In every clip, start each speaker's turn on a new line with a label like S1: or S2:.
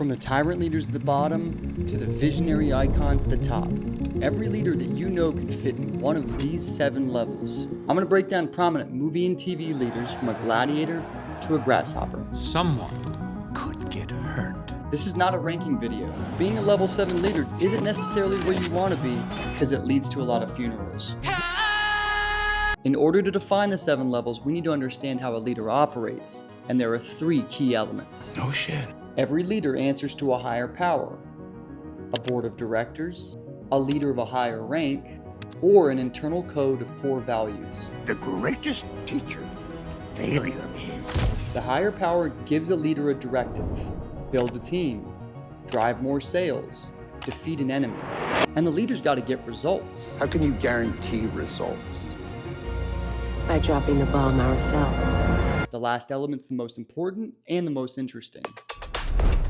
S1: From the tyrant leaders at the bottom to the visionary icons at the top, every leader that you know can fit in one of these 7 levels. I'm going to break down prominent movie and TV leaders from a gladiator to a grasshopper.
S2: Someone could get hurt.
S1: This is not a ranking video. Being a level 7 leader isn't necessarily where you want to be because it leads to a lot of funerals. In order to define the 7 levels, we need to understand how a leader operates, and there are 3 key elements.
S2: Oh shit.
S1: Every leader answers to a higher power, a board of directors, a leader of a higher rank, or an internal code of core values.
S3: The greatest teacher failure is.
S1: The higher power gives a leader a directive: build a team, drive more sales, defeat an enemy. And the leader's got to get results.
S4: How can you guarantee results?
S5: By dropping the bomb ourselves.
S1: The last element's the most important and the most interesting.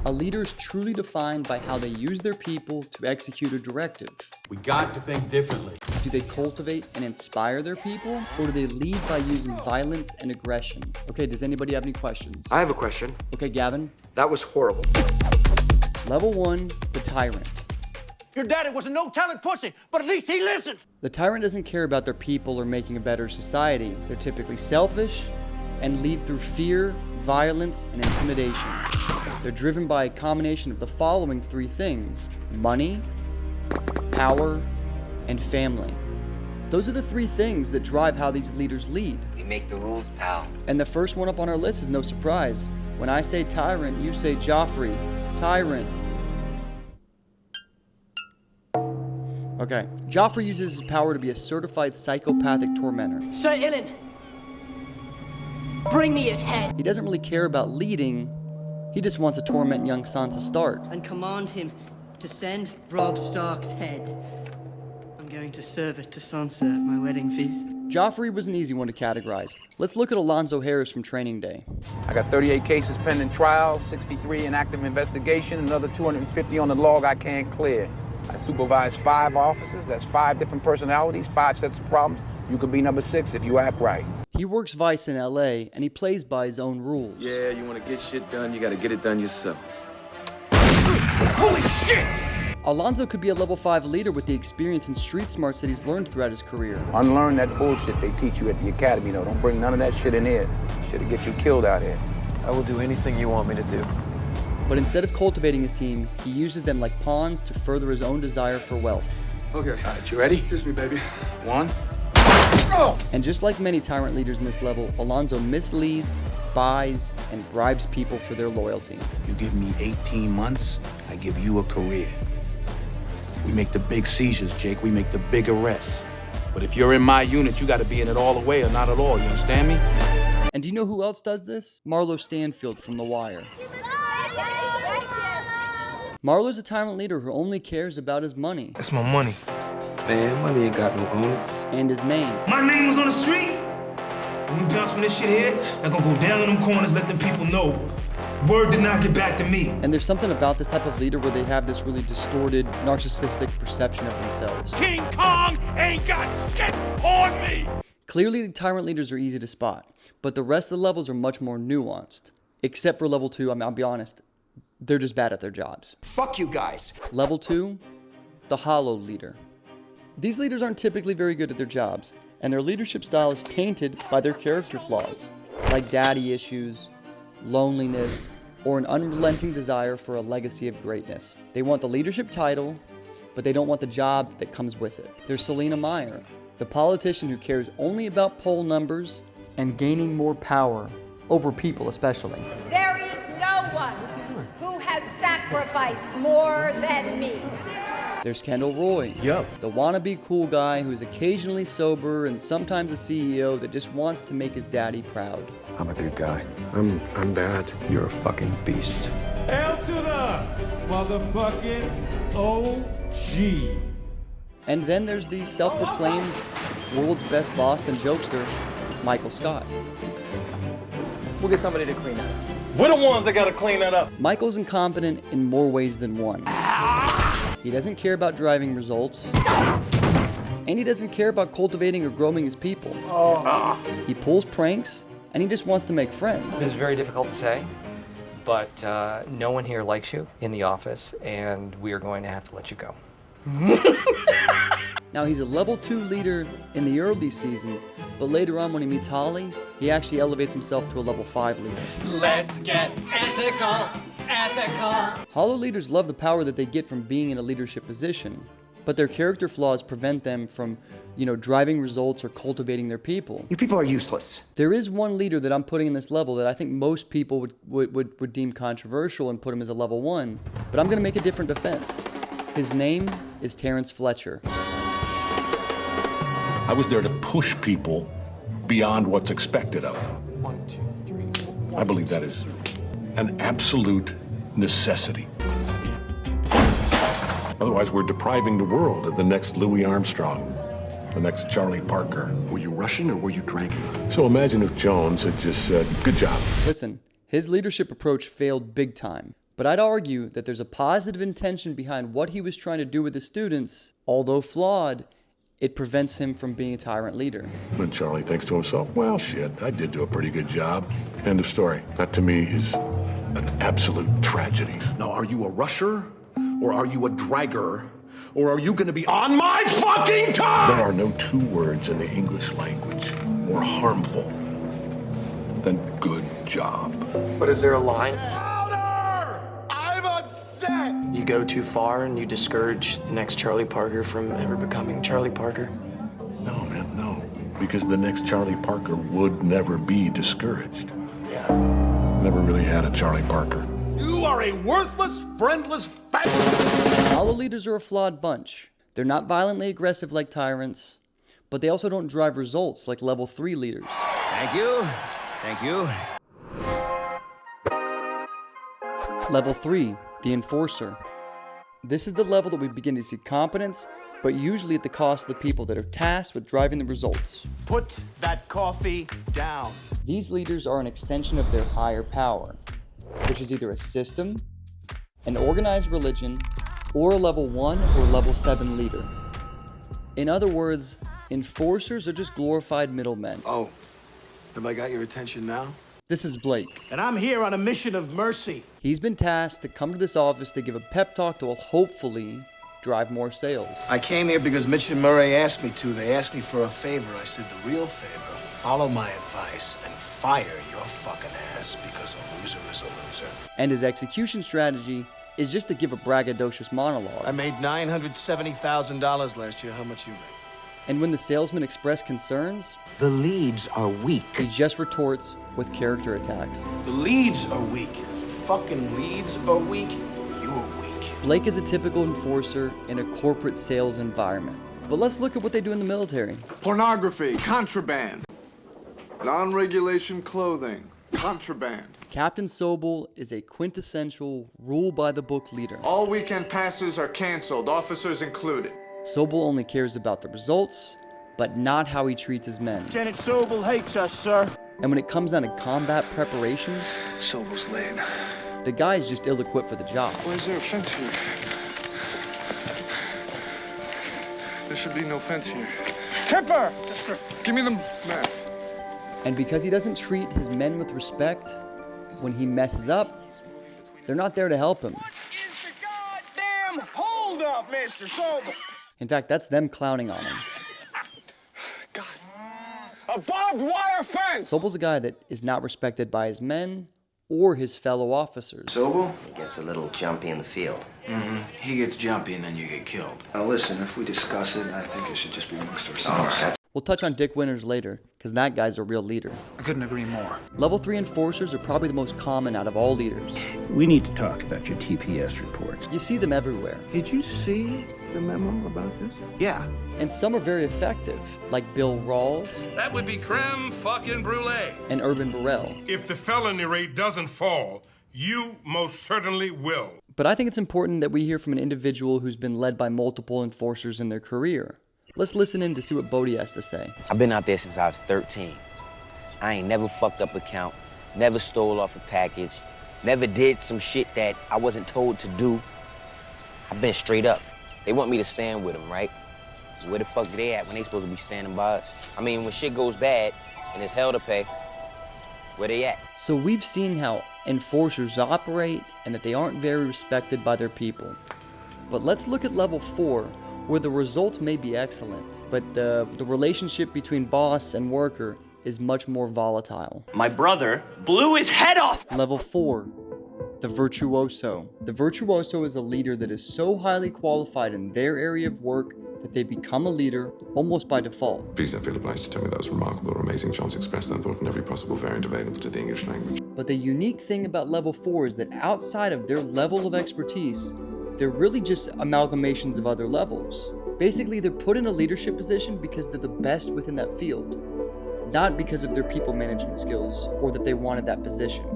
S1: A leader is truly defined by how they use their people to execute a directive.
S2: We got to think differently.
S1: Do they cultivate and inspire their people, or do they lead by using violence and aggression? Okay, does anybody have any questions?
S6: I have a question.
S1: Okay, Gavin.
S6: That was horrible.
S1: Level 1, the tyrant.
S7: Your daddy was a no-talent pussy, but at least he listened.
S1: The tyrant doesn't care about their people or making a better society. They're typically selfish and lead through fear, violence, and intimidation. They're driven by a combination of the following 3 things: money, power, and family. Those are the 3 things that drive how these leaders lead.
S8: We make the rules, pal.
S1: And the first one up on our list is no surprise. When I say tyrant, you say Joffrey. Tyrant. Okay, Joffrey uses his power to be a certified psychopathic tormentor.
S9: Sir Ilan, bring me his head.
S1: He doesn't really care about leading, he just wants to torment young Sansa Stark.
S9: And command him to send Robb Stark's head. I'm going to serve it to Sansa at my wedding feast.
S1: Joffrey was an easy one to categorize. Let's look at Alonzo Harris from Training Day.
S10: I got 38 cases pending trial, 63 in active investigation, another 250 on the log I can't clear. I supervise 5 officers, that's 5 different personalities, 5 sets of problems. You could be number 6 if you act right.
S1: He works Vice in LA, and he plays by his own rules.
S11: Yeah, you want to get shit done, you got to get it done yourself.
S7: Holy shit!
S1: Alonzo could be a level 5 leader with the experience and street smarts that he's learned throughout his career.
S10: Unlearn that bullshit they teach you at the academy, though. Don't bring none of that shit in here. Shit'll get you killed out here.
S6: I will do anything you want me to do.
S1: But instead of cultivating his team, he uses them like pawns to further his own desire for wealth.
S4: Okay.
S10: All right, you ready?
S4: Kiss me, baby.
S10: 1.
S1: And just like many tyrant leaders in this level, Alonzo misleads, buys, and bribes people for their loyalty.
S10: You give me 18 months, I give you a career. We make the big seizures, Jake. We make the big arrests. But if you're in my unit, you got to be in it all the way or not at all. You understand me?
S1: And do you know who else does this? Marlo Stanfield from The Wire. Marlo's a tyrant leader who only cares about his money.
S2: That's my money.
S4: Man, money ain't got no owners.
S1: And his name.
S7: My name was on the street. When we bounce from this shit here, I'm gonna go down in them corners, let them people know. Word did not get back to me.
S1: And there's something about this type of leader where they have this really distorted, narcissistic perception of themselves.
S7: King Kong ain't got shit on me.
S1: Clearly, tyrant leaders are easy to spot, but the rest of the levels are much more nuanced. Except for level 2, I'll be honest, they're just bad at their jobs.
S6: Fuck you guys.
S1: Level 2, the hollow leader. These leaders aren't typically very good at their jobs, and their leadership style is tainted by their character flaws, like daddy issues, loneliness, or an unrelenting desire for a legacy of greatness. They want the leadership title, but they don't want the job that comes with it. There's Selena Meyer, the politician who cares only about poll numbers and gaining more power over people especially.
S12: There is no one who has sacrificed more than me.
S1: There's Kendall Roy, the wannabe cool guy who's occasionally sober and sometimes a CEO that just wants to make his daddy proud.
S4: I'm a good guy. I'm bad. You're a fucking beast.
S7: Hail to the motherfucking OG.
S1: And then there's the self-proclaimed world's best boss and jokester, Michael Scott.
S6: We'll get somebody to clean that up.
S7: We're the ones that gotta clean that up.
S1: Michael's incompetent in more ways than one. He doesn't care about driving results, and he doesn't care about cultivating or growing his people. He pulls pranks, and he just wants to make friends.
S6: This is very difficult to say, but no one here likes you in the office, and we are going to have to let you go.
S1: Now, he's a level 2 leader in the early seasons, but later on when he meets Holly, he actually elevates himself to a level 5 leader.
S8: Let's get ethical, ethical.
S1: Hollow leaders love the power that they get from being in a leadership position, but their character flaws prevent them from, driving results or cultivating their people.
S13: You people are useless.
S1: There is one leader that I'm putting in this level that I think most people would deem controversial and put him as a level 1, but I'm gonna make a different defense. His name is Terrence Fletcher.
S14: I was there to push people beyond what's expected of them.
S6: 1, 2, 3.
S14: I believe that is an absolute necessity. Otherwise, we're depriving the world of the next Louis Armstrong, the next Charlie Parker.
S4: Were you rushing or were you dragging?
S14: So imagine if Jones had just said, good job.
S1: Listen, his leadership approach failed big time, but I'd argue that there's a positive intention behind what he was trying to do with the students. Although flawed, it prevents him from being a tyrant leader.
S14: When Charlie thinks to himself, well, shit, I did do a pretty good job. End of story. That to me is an absolute tragedy.
S4: Now, are you a rusher or are you a dragger? Or are you gonna be on my fucking time?
S14: There are no 2 words in the English language more harmful than good job.
S6: But is there a line?
S4: Louder! I'm upset!
S6: You go too far and you discourage the next Charlie Parker from ever becoming Charlie Parker?
S14: No, man, no. Because the next Charlie Parker would never be discouraged.
S6: Yeah.
S14: Never really had a Charlie Parker.
S4: You are a worthless, friendless fat...
S1: Hollow leaders are a flawed bunch. They're not violently aggressive like tyrants, but they also don't drive results like level 3 leaders.
S8: Thank you. Thank you.
S1: Level 3, the enforcer. This is the level that we begin to see competence, but usually at the cost of the people that are tasked with driving the results.
S3: Put that coffee down.
S1: These leaders are an extension of their higher power, which is either a system, an organized religion, or a level 1 or level 7 leader. In other words, enforcers are just glorified middlemen.
S3: Oh, have I got your attention now?
S1: This is Blake.
S3: And I'm here on a mission of mercy.
S1: He's been tasked to come to this office to give a pep talk that will hopefully drive more sales.
S3: I came here because Mitch and Murray asked me to. They asked me for a favor. I said the real favor, follow my advice and fire your fucking ass because a loser is a loser.
S1: And his execution strategy is just to give a braggadocious monologue.
S3: I made $970,000 last year. How much you make?
S1: And when the salesman expressed concerns,
S3: The leads are weak.
S1: he just retorts with character attacks.
S3: The leads are weak. The fucking leads are weak. You're weak.
S1: Blake is a typical enforcer in a corporate sales environment. But let's look at what they do in the military.
S15: Pornography, contraband, non-regulation clothing, contraband.
S1: Captain Sobel is a quintessential rule-by-the-book leader.
S15: All weekend passes are canceled, officers included.
S1: Sobel only cares about the results, but not how he treats his men.
S3: Lieutenant Sobel hates us, sir.
S1: And when it comes down to combat preparation,
S3: Sobel's late.
S1: the guy is just ill-equipped for the job.
S15: Why is there a fence here? There should be no fence here. Tipper! Give me the map.
S1: And because he doesn't treat his men with respect, when he messes up, they're not there to help him.
S3: Damn hold up, Mr. Sobel.
S1: In fact, that's them clowning on him.
S15: God. A barbed wire fence!
S1: Sobel's a guy that is not respected by his men or his fellow officers.
S16: Sobel? He gets a little jumpy in the field.
S2: He gets jumpy and then you get killed.
S3: Now listen, if we discuss it, I think it should just be amongst ourselves.
S1: We'll touch on Dick Winters later, because that guy's a real leader.
S3: I couldn't agree more.
S1: Level 3 enforcers are probably the most common out of all leaders.
S17: We need to talk about your TPS reports.
S1: You see them everywhere.
S4: Did you see the memo about this?
S17: Yeah.
S1: And some are very effective, like Bill Rawls
S7: That would be creme fucking brulee.
S1: and Urban Burrell.
S7: If the felony rate doesn't fall, you most certainly will.
S1: But I think it's important that we hear from an individual who's been led by multiple enforcers in their career. Let's listen in to see what Bodie has to say.
S18: I've been out there since I was 13. I ain't never fucked up a count, never stole off a package, never did some shit that I wasn't told to do. I've been straight up. They want me to stand with them, right? Where the fuck are they at when they supposed to be standing by us? I mean, when shit goes bad and there's hell to pay, where they at?
S1: So we've seen how enforcers operate and that they aren't very respected by their people. But let's look at level 4, where the results may be excellent, but the relationship between boss and worker is much more volatile.
S13: My brother blew his head off!
S1: Level 4, the Virtuoso. The Virtuoso is a leader that is so highly qualified in their area of work that they become a leader almost by default.
S19: Please don't feel obliged to tell me that was remarkable or amazing. Chance expressed that thought in every possible variant available to the English language.
S1: But the unique thing about level 4 is that outside of their level of expertise, they're really just amalgamations of other levels. Basically, they're put in a leadership position because they're the best within that field, not because of their people management skills or that they wanted that position.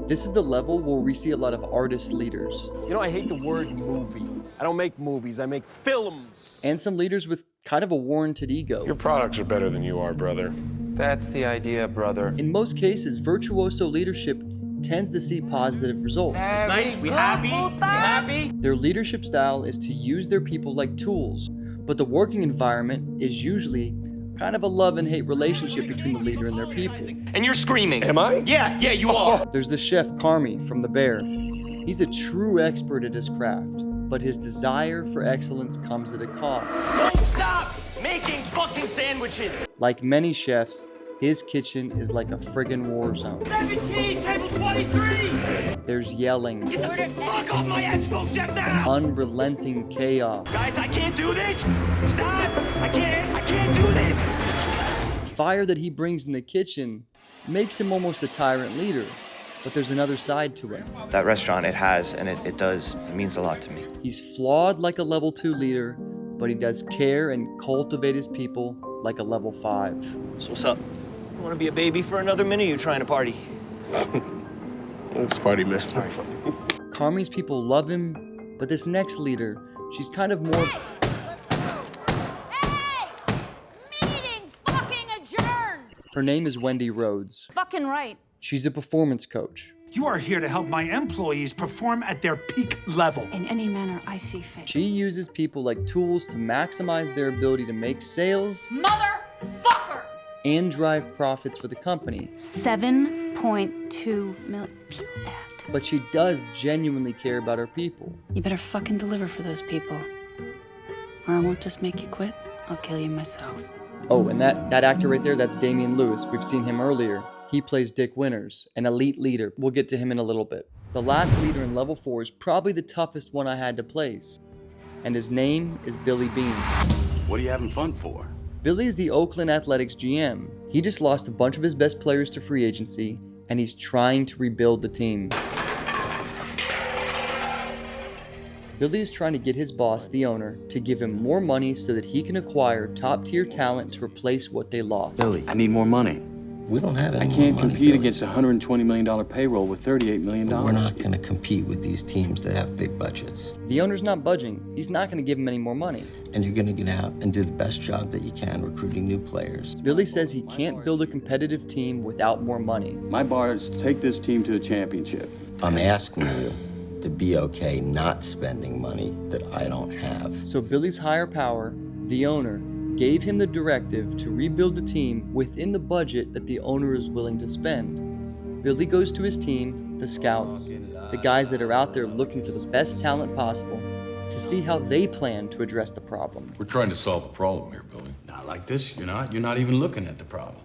S1: This is the level where we see a lot of artist leaders.
S20: You know, I hate the word movie. I don't make movies, I make films.
S1: And some leaders with kind of a warranted ego.
S14: Your products are better than you are, brother.
S11: That's the idea, brother.
S1: In most cases, Virtuoso leadership tends to see positive results.
S13: It's nice, we happy? You happy?
S1: Their leadership style is to use their people like tools, but the working environment is usually kind of a love and hate relationship between the leader and their people.
S13: And you're screaming.
S14: Am I?
S13: Yeah, you are.
S1: There's the chef Carmi from The Bear. He's a true expert at his craft, but his desire for excellence comes at a cost.
S13: Don't stop making fucking sandwiches.
S1: Like many chefs, his kitchen is like a friggin' war zone.
S13: 17, table 23.
S1: There's yelling.
S13: Get the fuck off my expo chef now.
S1: Unrelenting chaos.
S13: Guys, I can't do this. Stop. I can't do this.
S1: The fire that he brings in the kitchen makes him almost a tyrant leader, but there's another side to it.
S21: That restaurant, it means a lot to me.
S1: He's flawed like a level 2 leader, but he does care and cultivate his people like a level 5.
S13: So what's up? You want to be a baby for another minute, or you trying to party?
S14: Let's party, mister.
S1: Carmi's people love him, but this next leader, she's kind of more...
S12: Hey! Meeting fucking adjourned!
S1: Her name is Wendy Rhodes.
S12: Fucking right.
S1: She's a performance coach.
S22: You are here to help my employees perform at their peak level.
S12: In any manner I see fit.
S1: She uses people like tools to maximize their ability to make sales...
S12: Motherfucker!
S1: ...and drive profits for the company.
S12: 7.2 million. Feel that.
S1: But she does genuinely care about her people.
S23: You better fucking deliver for those people, or I won't just make you quit. I'll kill you myself.
S1: Oh, and that actor right there, that's Damian Lewis. We've seen him earlier. He plays Dick Winters, an elite leader. We'll get to him in a little bit. The last leader in level 4 is probably the toughest one I had to place, and his name is Billy Beane.
S24: What are you having fun for?
S1: Billy is the Oakland Athletics GM. He just lost a bunch of his best players to free agency, and he's trying to rebuild the team. Billy is trying to get his boss, the owner, to give him more money so that he can acquire top-tier talent to replace what they lost.
S24: Billy, I need more money.
S25: We don't have any
S24: I can't
S25: more money,
S24: compete
S25: Billy.
S24: against a $120 million payroll with $38 million.
S25: We're not going to compete with these teams that have big budgets.
S1: The owner's not budging. He's not going to give him any more money.
S25: And you're going to get out and do the best job that you can recruiting new players.
S1: Billy says he can't build a competitive team without more money.
S24: My bar is to take this team to a championship.
S25: I'm asking you to be okay not spending money that I don't have.
S1: So Billy's higher power, the owner, gave him the directive to rebuild the team within the budget that the owner is willing to spend. Billy goes to his team, the scouts, the guys that are out there looking for the best talent possible, to see how they plan to address the problem.
S14: We're trying to solve the problem here, Billy.
S24: Not like this, you're not. You're not even looking at the problem.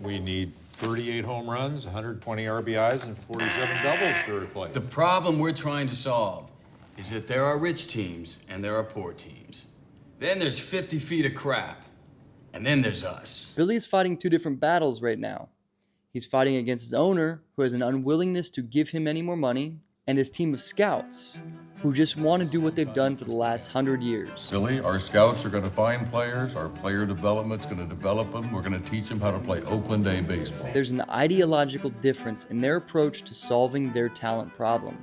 S26: We need 38 home runs, 120 RBIs, and 47 doubles to replace.
S24: The problem we're trying to solve is that there are rich teams and there are poor teams. Then there's 50 feet of crap. And then there's us.
S1: Billy is fighting two different battles right now. He's fighting against his owner, who has an unwillingness to give him any more money, and his team of scouts, who just want to do what they've done for the last 100 years.
S14: Billy, our scouts are going to find players. Our player development's going to develop them. We're going to teach them how to play Oakland A baseball.
S1: There's an ideological difference in their approach to solving their talent problem.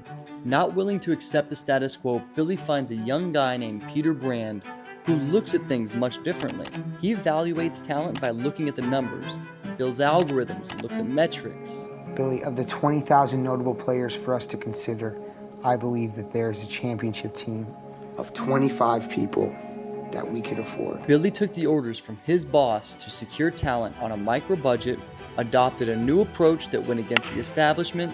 S1: Not willing to accept the status quo, Billy finds a young guy named Peter Brand who looks at things much differently. He evaluates talent by looking at the numbers, builds algorithms, and looks at metrics.
S27: Billy, of the 20,000 notable players for us to consider, I believe that there is a championship team of 25 people that we could afford.
S1: Billy took the orders from his boss to secure talent on a micro budget, adopted a new approach that went against the establishment,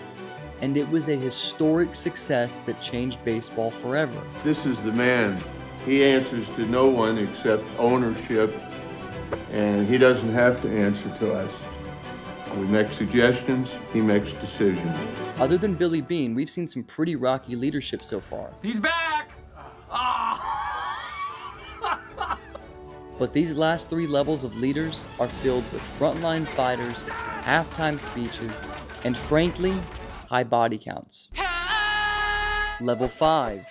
S1: and it was a historic success that changed baseball forever.
S5: This is the man. He answers to no one except ownership, and he doesn't have to answer to us. We make suggestions, he makes decisions.
S1: Other than Billy Beane, we've seen some pretty rocky leadership so far.
S13: He's back!
S1: But these last 3 levels of leaders are filled with frontline fighters, halftime speeches, and frankly, high body counts. Level 5,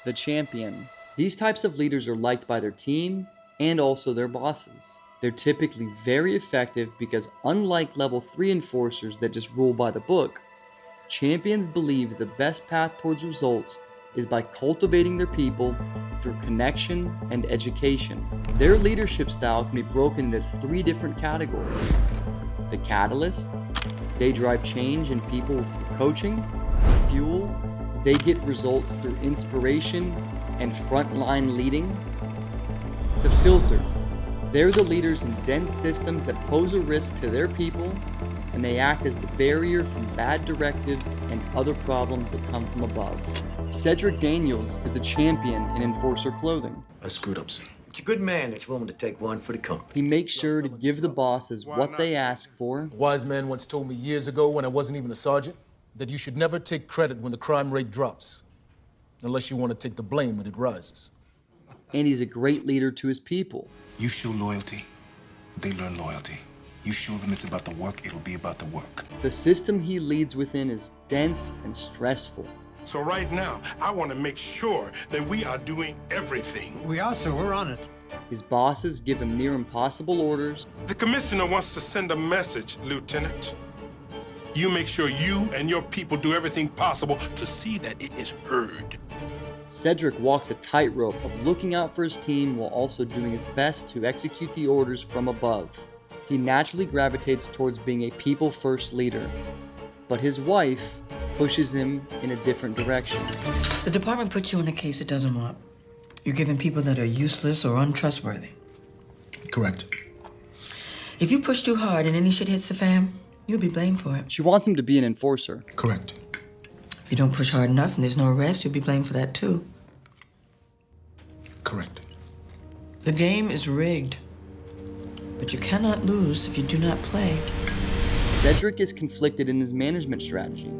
S1: the champion. These types of leaders are liked by their team and also their bosses. They're typically very effective because unlike level 3 enforcers that just rule by the book, champions believe the best path towards results is by cultivating their people through connection and education. Their leadership style can be broken into 3 different categories. The catalyst, they drive change in people through coaching. The fuel, they get results through inspiration and frontline leading. The filter, they're the leaders in dense systems that pose a risk to their people, and they act as the barrier from bad directives and other problems that come from above. Cedric Daniels is a champion in enforcer clothing.
S3: I screwed up, sir. It's a good man that's willing to take one for the company.
S1: He makes sure to give the bosses what they ask for.
S6: A wise man once told me years ago when I wasn't even a sergeant that you should never take credit when the crime rate drops, unless you want to take the blame when it rises.
S1: And he's a great leader to his people.
S3: You show loyalty, they learn loyalty. You show them it's about the work, it'll be about the work.
S1: The system he leads within is dense and stressful.
S7: So right now, I want to make sure that we are doing everything.
S13: We are, sir. We're on it.
S1: His bosses give him near impossible orders.
S7: The commissioner wants to send a message, Lieutenant. You make sure you and your people do everything possible to see that it is heard.
S1: Cedric walks a tightrope of looking out for his team while also doing his best to execute the orders from above. He naturally gravitates towards being a people-first leader, but his wife pushes him in a different direction.
S8: The department puts you in a case it doesn't want. You're giving people that are useless or untrustworthy.
S6: Correct.
S8: If you push too hard and any shit hits the fan, you'll be blamed for it.
S1: She wants him to be an enforcer.
S6: Correct.
S8: If you don't push hard enough and there's no arrest, you'll be blamed for that too.
S6: Correct.
S8: The game is rigged, but you cannot lose if you do not play.
S1: Cedric is conflicted in his management strategy.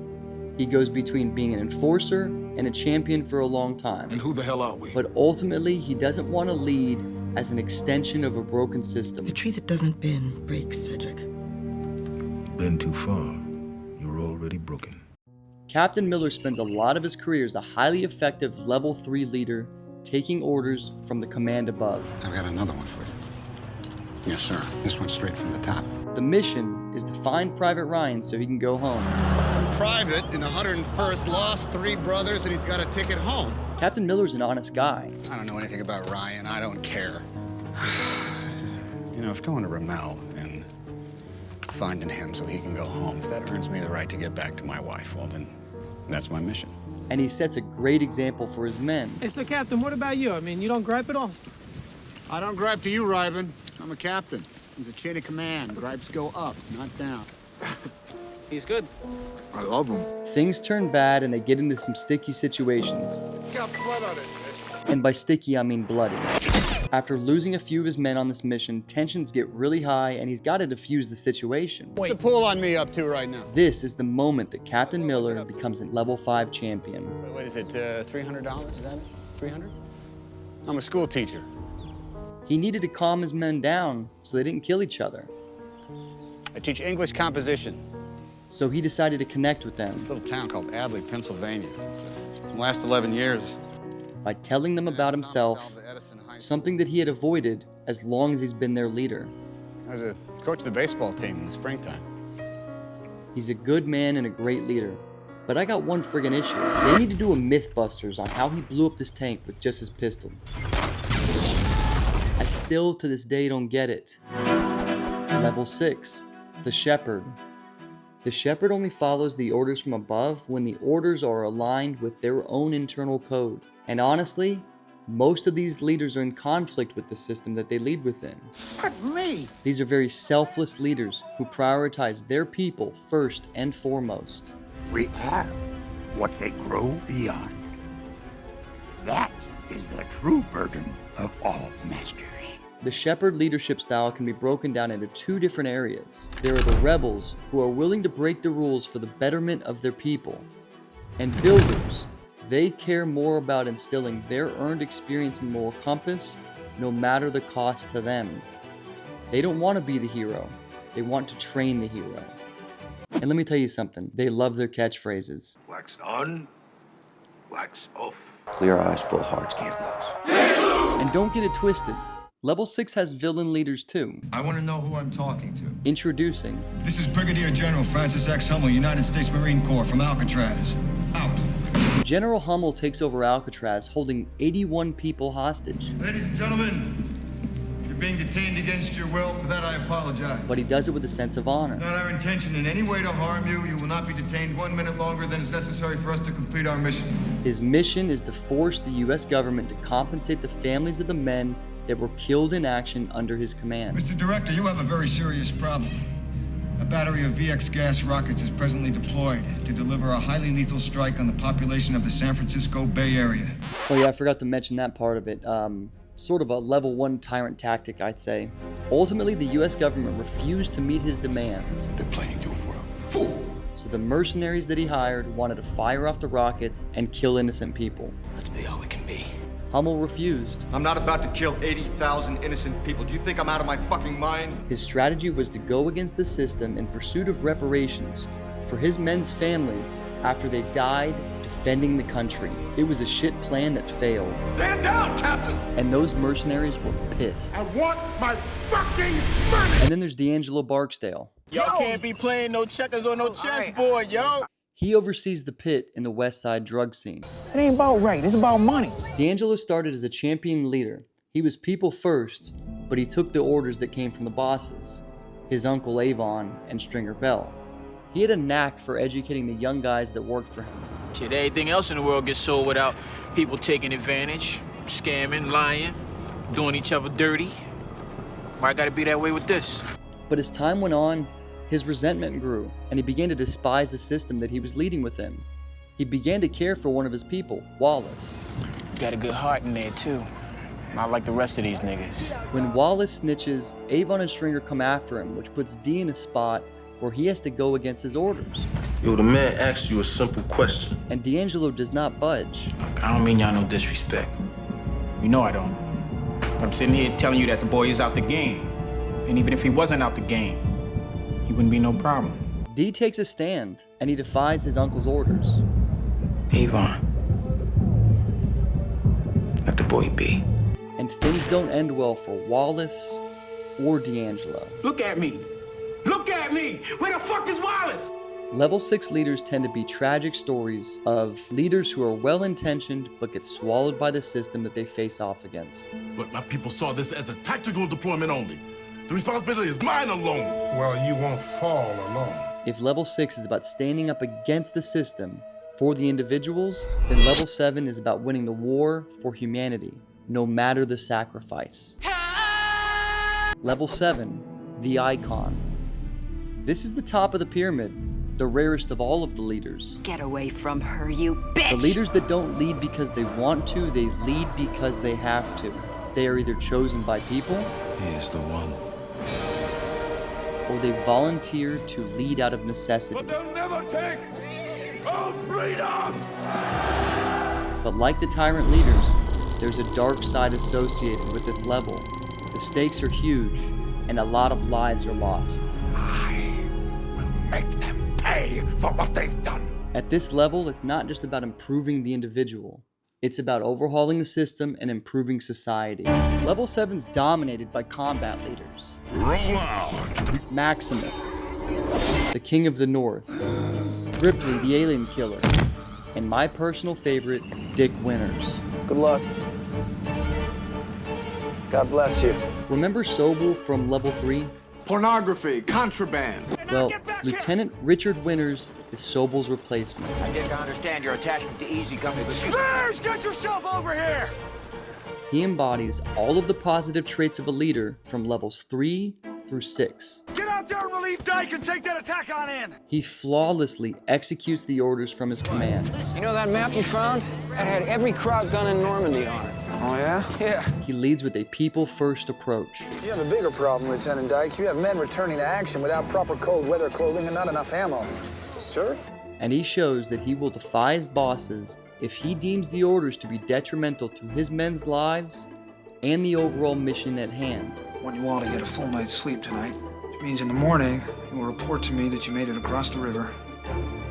S1: He goes between being an enforcer and a champion for a long time.
S6: And who the hell are we?
S1: But ultimately, he doesn't want to lead as an extension of a broken system.
S8: The tree that doesn't bend breaks, Cedric.
S3: Been too far. You're already broken.
S1: Captain Miller spends a lot of his career as a highly effective level 3 leader, taking orders from the command above.
S9: I've got another one for you. Yes, sir. This one's straight from the top.
S1: The mission is to find Private Ryan so he can go home.
S10: Some private in the 101st lost 3 brothers and he's got a ticket home.
S1: Captain Miller's an honest guy.
S9: I don't know anything about Ryan. I don't care. You know, if going to Ramel and finding him so he can go home, if that earns me the right to get back to my wife, well, then that's my mission.
S1: And he sets a great example for his men.
S13: Hey, so Captain, what about you? I mean, you don't gripe at all?
S10: I don't gripe to you, Ryben. I'm a captain. There's a chain of command. Gripes go up, not down.
S13: He's good.
S10: I love him.
S1: Things turn bad and they get into some sticky situations.
S10: Got blood on it.
S1: And by sticky, I mean bloody. After losing a few of his men on this mission, tensions get really high and he's got to defuse the situation.
S10: What's the pool on me up to right now?
S1: This is the moment that Captain Miller becomes a level 5 champion.
S10: What is it, $300? Is that it? 300? I'm a school teacher.
S1: He needed to calm his men down so they didn't kill each other.
S10: I teach English composition.
S1: So he decided to connect with them.
S10: This little town called Abley, Pennsylvania. The last 11 years.
S1: By telling them about himself, something that he had avoided as long as he's been their leader.
S10: I was a coach of the baseball team in the springtime.
S1: He's a good man and a great leader. But I got one friggin' issue. They need to do a Mythbusters on how he blew up this tank with just his pistol. I still to this day don't get it. Level 6, the Shepherd. The Shepherd only follows the orders from above when the orders are aligned with their own internal code. And honestly, most of these leaders are in conflict with the system that they lead within.
S13: Fuck me!
S1: These are very selfless leaders who prioritize their people first and foremost.
S2: We are what they grow beyond. That is the true burden of all masters.
S1: The shepherd leadership style can be broken down into two different areas. There are the rebels, who are willing to break the rules for the betterment of their people, and builders. They care more about instilling their earned experience and moral compass, no matter the cost to them. They don't want to be the hero, they want to train the hero. And let me tell you something, they love their catchphrases.
S2: Wax on, wax off.
S21: Clear eyes, full hearts, can't lose.
S1: And don't get it twisted, Level 6 has villain leaders too.
S4: I want to know who I'm talking to.
S1: Introducing.
S4: This is Brigadier General Francis X. Hummel, United States Marine Corps from Alcatraz. Out.
S1: General Hummel takes over Alcatraz, holding 81 people hostage.
S4: Ladies and gentlemen, you're being detained against your will. For that, I apologize.
S1: But he does it with a sense of honor.
S4: It's not our intention in any way to harm you. You will not be detained 1 minute longer than is necessary for us to complete our mission.
S1: His mission is to force the U.S. government to compensate the families of the men that were killed in action under his command.
S4: Mr. Director, you have a very serious problem. A battery of VX gas rockets is presently deployed to deliver a highly lethal strike on the population of the San Francisco Bay Area.
S1: Oh yeah, I forgot to mention that part of it. Sort of a level 1 tyrant tactic, I'd say. Ultimately, the US government refused to meet his demands.
S4: They're playing you for a fool.
S1: So the mercenaries that he hired wanted to fire off the rockets and kill innocent people.
S4: Let's be all we can be.
S1: Hummel refused.
S4: I'm not about to kill 80,000 innocent people. Do you think I'm out of my fucking mind?
S1: His strategy was to go against the system in pursuit of reparations for his men's families after they died defending the country. It was a shit plan that failed.
S4: Stand down, Captain!
S1: And those mercenaries were pissed.
S4: I want my fucking money!
S1: And then there's D'Angelo Barksdale.
S15: Y'all can't be playing no checkers on no chessboard, yo!
S1: He oversees the pit in the West Side drug scene.
S15: It ain't about right, it's about money.
S1: D'Angelo started as a champion leader. He was people first, but he took the orders that came from the bosses, his uncle Avon and Stringer Bell. He had a knack for educating the young guys that worked for him.
S15: Shit, everything else in the world gets sold without people taking advantage, scamming, lying, doing each other dirty. Why gotta be that way with this?
S1: But as time went on, his resentment grew, and he began to despise the system that he was leading within. He began to care for one of his people, Wallace.
S15: Got a good heart in there, too. Not like the rest of these niggas.
S1: When Wallace snitches, Avon and Stringer come after him, which puts D in a spot where he has to go against his orders.
S16: Yo, the man asked you a simple question.
S1: And D'Angelo does not budge.
S15: I don't mean y'all no disrespect. You know I don't. But I'm sitting here telling you that the boy is out the game. And even if he wasn't out the game, he wouldn't be no problem.
S1: D takes a stand, and he defies his uncle's orders.
S15: Avon, let the boy be.
S1: And things don't end well for Wallace or D'Angelo.
S15: Look at me! Look at me! Where the fuck is Wallace?
S1: Level 6 leaders tend to be tragic stories of leaders who are well-intentioned but get swallowed by the system that they face off against.
S17: But my people saw this as a tactical deployment only. The responsibility is mine alone.
S7: Well, you won't fall alone.
S1: If Level 6 is about standing up against the system for the individuals, then Level 7 is about winning the war for humanity, no matter the sacrifice. Level 7, the Icon. This is the top of the pyramid, the rarest of all of the leaders.
S18: Get away from her, you bitch!
S1: The leaders that don't lead because they want to, they lead because they have to. They are either chosen by people,
S16: He is the one,
S1: or they volunteer to lead out of necessity.
S17: But they'll never take our freedom!
S1: But like the Tyrant leaders, there's a dark side associated with this level. The stakes are huge, and a lot of lives are lost.
S17: I will make them pay for what they've done.
S1: At this level, it's not just about improving the individual. It's about overhauling the system and improving society. Level 7's dominated by combat leaders.
S17: Roll out!
S1: Maximus, the King of the North. Ripley, the Alien Killer. And my personal favorite, Dick Winters.
S15: Good luck. God bless you.
S1: Remember Sobel from Level 3?
S4: Pornography, contraband.
S1: Well, Lieutenant Richard Winters is Sobel's replacement.
S15: I think I understand your attachment to easy company.
S13: Splurge, get yourself over here!
S1: He embodies all of the positive traits of a leader from levels 3 through 6.
S13: Get out there and relieve Chief Dyke can take that attack on in.
S1: He flawlessly executes the orders from his command.
S11: You know that map you found? That had every kraut gun in Normandy on it.
S27: Oh, yeah?
S1: Yeah. He leads with a people-first approach.
S27: You have a bigger problem, Lieutenant Dyke. You have men returning to action without proper cold weather clothing and not enough ammo. Sir?
S1: And he shows that he will defy his bosses if he deems the orders to be detrimental to his men's lives and the overall mission at hand.
S27: I want you all to get a full night's sleep tonight, which means in the morning, you will report to me that you made it across the river.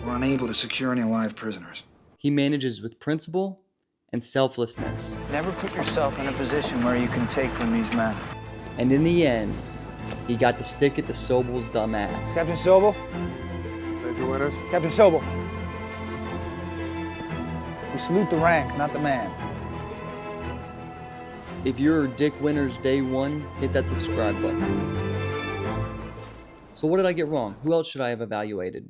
S27: We're unable to secure any live prisoners.
S1: He manages with principle and selflessness.
S27: Never put yourself in a position where you can take from these men.
S1: And in the end, he got to stick it to Sobel's dumb ass.
S27: Captain Sobel?
S12: Major Winters?
S27: Captain Sobel. We salute the rank, not the man.
S1: If you're Dick Winters day one, hit that subscribe button. So what did I get wrong? Who else should I have evaluated?